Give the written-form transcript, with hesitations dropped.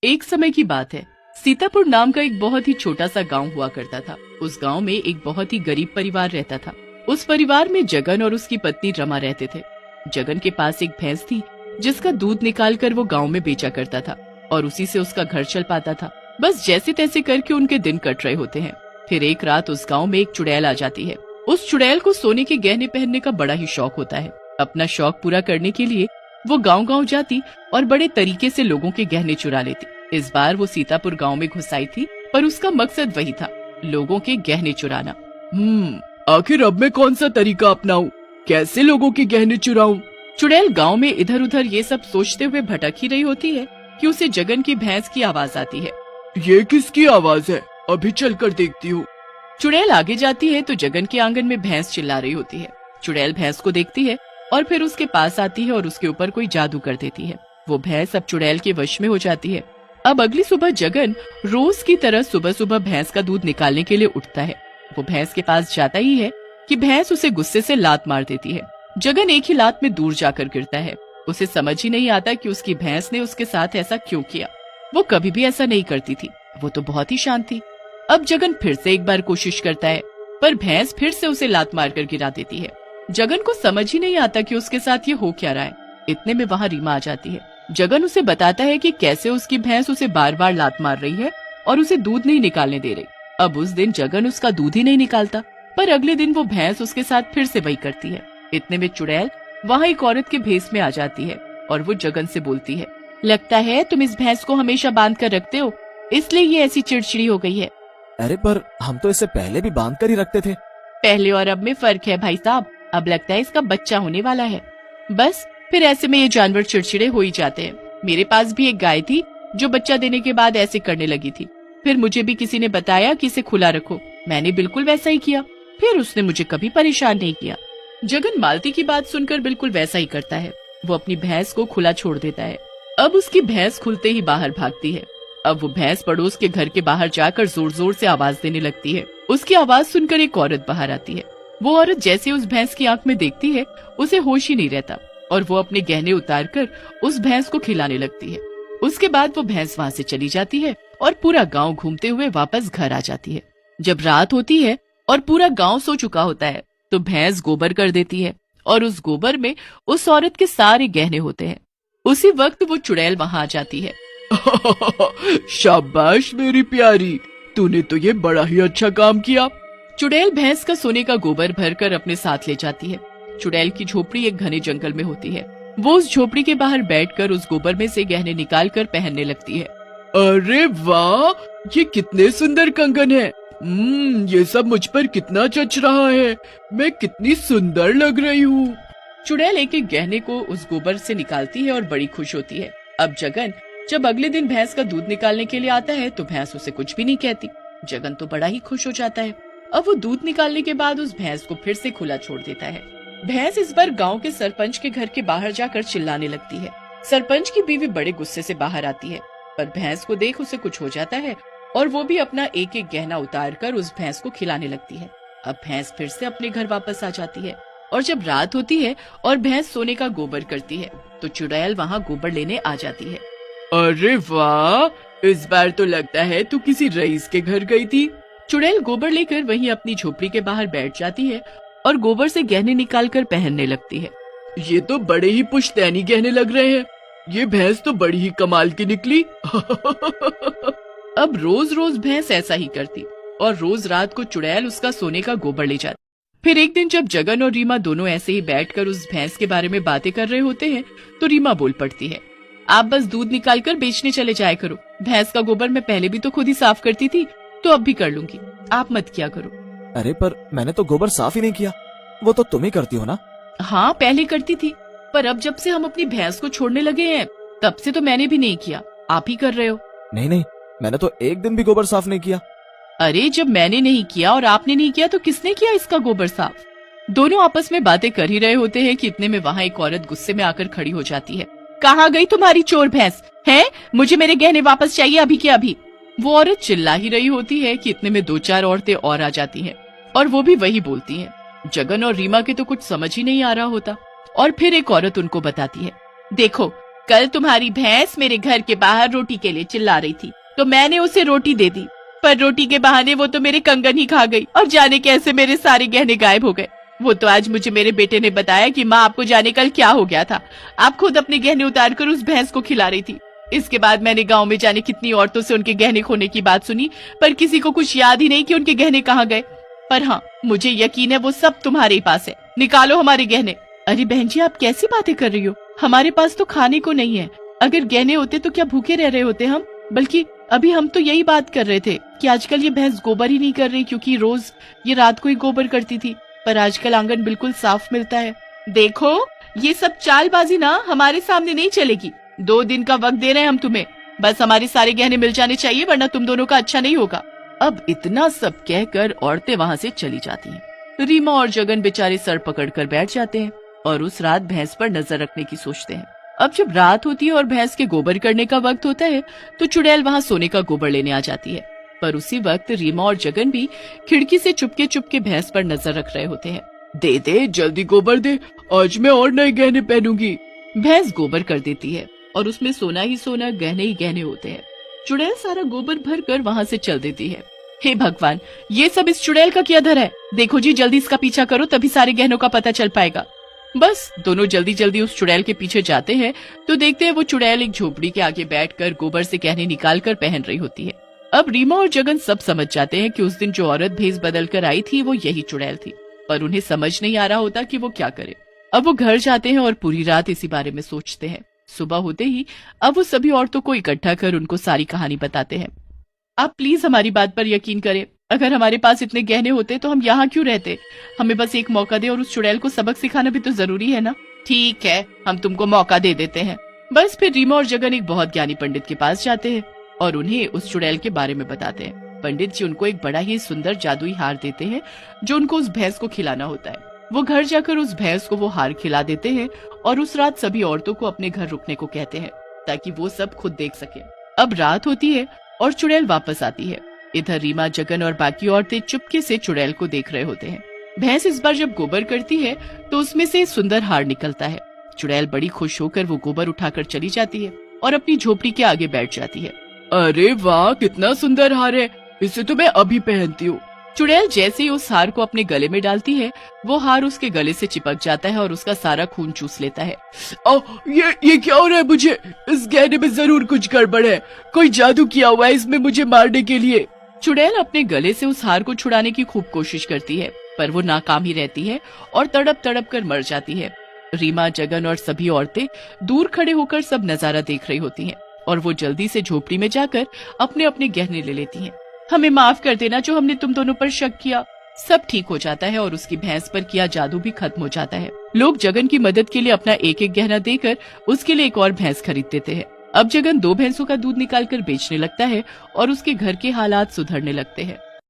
एक समय की बात है। सीतापुर नाम का एक बहुत ही छोटा सा गांव हुआ करता था। उस गांव में एक बहुत ही गरीब परिवार रहता था। उस परिवार में जगन और उसकी पत्नी रमा रहते थे। जगन के पास एक भैंस थी जिसका दूध निकालकर वो गांव में बेचा करता था और उसी से उसका घर चल पाता था। बस जैसे तैसे करके उनके दिन कट रहे होते हैं। फिर एक रात उस गांव में एक चुड़ैल आ जाती है। उस चुड़ैल को सोने के गहने पहनने का बड़ा ही शौक होता है। अपना शौक पूरा करने के लिए वो गांव-गांव जाती और बड़े तरीके से लोगों के गहने चुरा लेती। इस बार वो सीतापुर गांव में घुस आई थी, पर उसका मकसद वही था, लोगों के गहने चुराना। आखिर अब मैं कौन सा तरीका अपनाऊं? कैसे लोगों के गहने चुराऊं? चुड़ैल गांव में इधर उधर ये सब सोचते हुए भटक ही रही होती है कि उसे जगन की भैंस की आवाज आती है। ये किसकी आवाज है? अभी चलकर देखती हूँ। चुड़ैल आगे जाती है तो जगन के आंगन में भैंस चिल्ला रही होती है। चुड़ैल भैंस को देखती है और फिर उसके पास आती है और उसके ऊपर कोई जादू कर देती है। वो भैंस अब चुड़ैल के वश में हो जाती है। अब अगली सुबह जगन रोज की तरह सुबह सुबह भैंस का दूध निकालने के लिए उठता है। वो भैंस के पास जाता ही है कि भैंस उसे गुस्से से लात मार देती है। जगन एक ही लात में दूर जाकर गिरता है। उसे समझ ही नहीं आता कि उसकी भैंस ने उसके साथ ऐसा क्यों किया। वो कभी भी ऐसा नहीं करती थी, वो तो बहुत ही शांत थी। अब जगन फिर से एक बार कोशिश करता है, पर भैंस फिर से उसे लात मारकर गिरा देती है। जगन को समझ ही नहीं आता कि उसके साथ ये हो क्या रहा है। इतने में वहाँ रीमा आ जाती है। जगन उसे बताता है कि कैसे उसकी भैंस उसे बार बार लात मार रही है और उसे दूध नहीं निकालने दे रही। अब उस दिन जगन उसका दूध ही नहीं निकालता, पर अगले दिन वो भैंस उसके साथ फिर से वही करती है। इतने में चुड़ैल वहाँ एक औरत के भेष में आ जाती है और वो जगन से बोलती है, लगता है तुम इस भैंस को हमेशा बांध कर रखते हो, इसलिए ये ऐसी चिड़चिड़ी हो गई है। अरे पर हम तो इसे पहले भी बांध कर ही रखते थे। पहले और अब में फर्क है भाई साहब, अब लगता है इसका बच्चा होने वाला है। बस फिर ऐसे में ये जानवर चिड़चिड़े हो ही जाते हैं। मेरे पास भी एक गाय थी जो बच्चा देने के बाद ऐसे करने लगी थी। फिर मुझे भी किसी ने बताया कि इसे खुला रखो, मैंने बिल्कुल वैसा ही किया। फिर उसने मुझे कभी परेशान नहीं किया। जगन मालती की बात सुनकर बिल्कुल वैसा ही करता है। वो अपनी भैंस को खुला छोड़ देता है। अब उसकी भैंस खुलते ही बाहर भागती है। अब वो भैंस पड़ोस के घर के बाहर जाकर जोर जोर से आवाज देने लगती है। उसकी आवाज सुनकर एक औरत बाहर आती है। वो औरत जैसे उस भैंस की आंख में देखती है, उसे होश ही नहीं रहता और वो अपने गहने उतारकर उस भैंस को खिलाने लगती है। उसके बाद वो भैंस वहाँ से चली जाती है और पूरा गांव घूमते हुए वापस घर आ जाती है। जब रात होती है और पूरा गांव सो चुका होता है तो भैंस गोबर कर देती है और उस गोबर में उस औरत के सारे गहने होते हैं। उसी वक्त वो चुड़ैल वहाँ आ जाती है। शाबाश मेरी प्यारी, तूने तो ये बड़ा ही अच्छा काम किया। चुड़ैल भैंस का सोने का गोबर भरकर अपने साथ ले जाती है। चुड़ैल की झोपड़ी एक घने जंगल में होती है। वो उस झोपड़ी के बाहर बैठकर उस गोबर में से गहने निकालकर पहनने लगती है। अरे वाह, ये कितने सुंदर कंगन है। ये सब मुझ पर कितना जच रहा है। मैं कितनी सुंदर लग रही हूँ। चुड़ैल एक एक गहने को उस गोबर से निकालती है और बड़ी खुश होती है। अब जगन जब अगले दिन भैंस का दूध निकालने के लिए आता है तो भैंस उसे कुछ भी नहीं कहती। जगन तो बड़ा ही खुश हो जाता है। अब वो दूध निकालने के बाद उस भैंस को फिर से खुला छोड़ देता है। भैंस इस बार गांव के सरपंच के घर के बाहर जाकर चिल्लाने लगती है। सरपंच की बीवी बड़े गुस्से से बाहर आती है, पर भैंस को देख उसे कुछ हो जाता है और वो भी अपना एक एक गहना उतारकर उस भैंस को खिलाने लगती है। अब भैंस फिर से अपने घर वापस आ जाती है और जब रात होती है और भैंस सोने का गोबर करती है तो चुड़ैल वहाँ गोबर लेने आ जाती है। अरे वाह, इस बार तो लगता है तू किसी रईस के घर गई थी। चुड़ैल गोबर लेकर वहीं अपनी झोपड़ी के बाहर बैठ जाती है और गोबर से गहने निकालकर पहनने लगती है। ये तो बड़े ही पुश्तैनी गहने लग रहे हैं। ये भैंस तो बड़ी ही कमाल की निकली। अब रोज रोज भैंस ऐसा ही करती और रोज रात को चुड़ैल उसका सोने का गोबर ले जाती। फिर एक दिन जब जगन और रीमा दोनों ऐसे ही बैठकर उस भैंस के बारे में बातें कर रहे होते हैं तो रीमा बोल पड़ती है, आप बस दूध निकालकर बेचने चले जाया करो। भैंस का गोबर मैं पहले भी तो खुद ही साफ करती थी, तो अब भी कर लूंगी, आप मत किया करो। अरे पर मैंने तो गोबर साफ ही नहीं किया, वो तो तुम ही करती हो ना। हाँ पहले करती थी, पर अब जब से हम अपनी भैंस को छोड़ने लगे हैं तब से तो मैंने भी नहीं किया, आप ही कर रहे हो। नहीं नहीं, मैंने तो एक दिन भी गोबर साफ नहीं किया। अरे जब मैंने नहीं किया और आपने नहीं किया तो किसने किया इसका गोबर साफ? दोनों आपस में बातें कर ही रहे होते हैं कि इतने में वहाँ एक औरत गुस्से में आकर खड़ी हो जाती है। कहाँ गई तुम्हारी चोर भैंस है? मुझे मेरे गहने वापस चाहिए अभी के अभी। वो औरत चिल्ला ही रही होती है कि इतने में दो चार औरतें और आ जाती हैं और वो भी वही बोलती हैं। जगन और रीमा के तो कुछ समझ ही नहीं आ रहा होता और फिर एक औरत उनको बताती है, देखो कल तुम्हारी भैंस मेरे घर के बाहर रोटी के लिए चिल्ला रही थी, तो मैंने उसे रोटी दे दी, पर रोटी के बहाने वो तो मेरे कंगन ही खा गई और जाने कैसे मेरे सारे गहने गायब हो गए। वो तो आज मुझे मेरे बेटे ने बताया कि माँ आपको जाने कल क्या हो गया था, आप खुद अपने गहने उतार कर उस भैंस को खिला रही थी। इसके बाद मैंने गांव में जाने कितनी औरतों से उनके गहने खोने की बात सुनी, पर किसी को कुछ याद ही नहीं कि उनके गहने कहाँ गए। पर हाँ, मुझे यकीन है वो सब तुम्हारे ही पास है, निकालो हमारे गहने। अरे बहन जी, आप कैसी बातें कर रही हो? हमारे पास तो खाने को नहीं है, अगर गहने होते तो क्या भूखे रह रहे होते हम? बल्कि अभी हम तो यही बात कर रहे थे कि आजकल ये भैंस गोबर ही नहीं कर रही, क्योंकि रोज ये रात को ही गोबर करती थी, पर आजकल आंगन बिल्कुल साफ मिलता है। देखो, ये सब चालबाजी ना हमारे सामने नहीं चलेगी। 2 दिन का वक्त दे रहे हैं हम तुम्हें, बस हमारे सारे गहने मिल जाने चाहिए, वरना तुम दोनों का अच्छा नहीं होगा। अब इतना सब कहकर औरतें वहाँ से चली जाती हैं। रीमा और जगन बेचारे सर पकड़कर बैठ जाते हैं और उस रात भैंस पर नजर रखने की सोचते हैं। अब जब रात होती है और भैंस के गोबर करने का वक्त होता है, तो चुड़ैल वहाँ सोने का गोबर लेने आ जाती है। पर उसी वक्त रीमा और जगन भी खिड़की से चुपके चुपके भैंस पर नजर रख रहे होते हैं। दे दे, जल्दी गोबर दे, आज मैं और नए गहने पहनूंगी। भैंस गोबर कर देती है और उसमें सोना ही सोना, गहने ही गहने होते हैं। चुड़ैल सारा गोबर भर कर वहाँ से चल देती है। हे भगवान, ये सब इस चुड़ैल का क्या धर है? देखो जी, जल्दी इसका पीछा करो, तभी सारे गहनों का पता चल पाएगा। बस दोनों जल्दी जल्दी उस चुड़ैल के पीछे जाते हैं तो देखते हैं वो चुड़ैल एक झोपड़ी के आगे बैठकर गोबर से गहने निकाल कर पहन रही होती है। अब रीमा और जगन सब समझ जाते हैं कि उस दिन जो औरत भेष बदल कर आई थी वो यही चुड़ैल थी, पर उन्हें समझ नहीं आ रहा होता कि वो क्या करे। अब वो घर जाते हैं और पूरी रात इसी बारे में सोचते हैं। सुबह होते ही अब वो सभी औरतों को इकट्ठा कर उनको सारी कहानी बताते हैं। आप प्लीज हमारी बात पर यकीन करें, अगर हमारे पास इतने गहने होते तो हम यहाँ क्यों रहते? हमें बस एक मौका दे और उस चुड़ैल को सबक सिखाना भी तो जरूरी है ना। ठीक है, हम तुमको मौका दे देते हैं। बस फिर रीमा और जगन एक बहुत ज्ञानी पंडित के पास जाते हैं और उन्हें उस चुड़ैल के बारे में बताते हैं। पंडित जी उनको एक बड़ा ही सुंदर जादुई हार देते हैं जो उनको उस भैंस को खिलाना होता है। वो घर जाकर उस भैंस को वो हार खिला देते हैं और उस रात सभी औरतों को अपने घर रुकने को कहते हैं ताकि वो सब खुद देख सके। अब रात होती है और चुड़ैल वापस आती है। इधर रीमा, जगन और बाकी औरतें चुपके से चुड़ैल को देख रहे होते हैं। भैंस इस बार जब गोबर करती है तो उसमें से सुंदर हार निकलता है। चुड़ैल बड़ी खुश होकर वो गोबर उठाकर चली जाती है और अपनी झोपड़ी के आगे बैठ जाती है। अरे वाह, कितना सुंदर हार है, इसे तो मैं अभी पहनती हूँ। चुड़ैल जैसे ही उस हार को अपने गले में डालती है, वो हार उसके गले से चिपक जाता है और उसका सारा खून चूस लेता है। ये क्या हो रहा है मुझे? इस गहने में जरूर कुछ गड़बड़ है, कोई जादू किया हुआ है इसमें मुझे मारने के लिए। चुड़ैल अपने गले से उस हार को छुड़ाने की खूब कोशिश करती है, पर वो नाकाम ही रहती है और तड़प तड़प कर मर जाती है। रीमा, जगन और सभी औरतें दूर खड़े होकर सब नजारा देख रही होती हैं और वो जल्दी से झोपड़ी में जाकर अपने अपने गहने ले लेती हैं। हमें माफ कर देना जो हमने तुम दोनों पर शक किया। सब ठीक हो जाता है और उसकी भैंस पर किया जादू भी खत्म हो जाता है। लोग जगन की मदद के लिए अपना एक एक गहना देकर उसके लिए एक और भैंस खरीद देते हैं। अब जगन 2 भैंसों का दूध निकालकर बेचने लगता है और उसके घर के हालात सुधरने लगते हैं।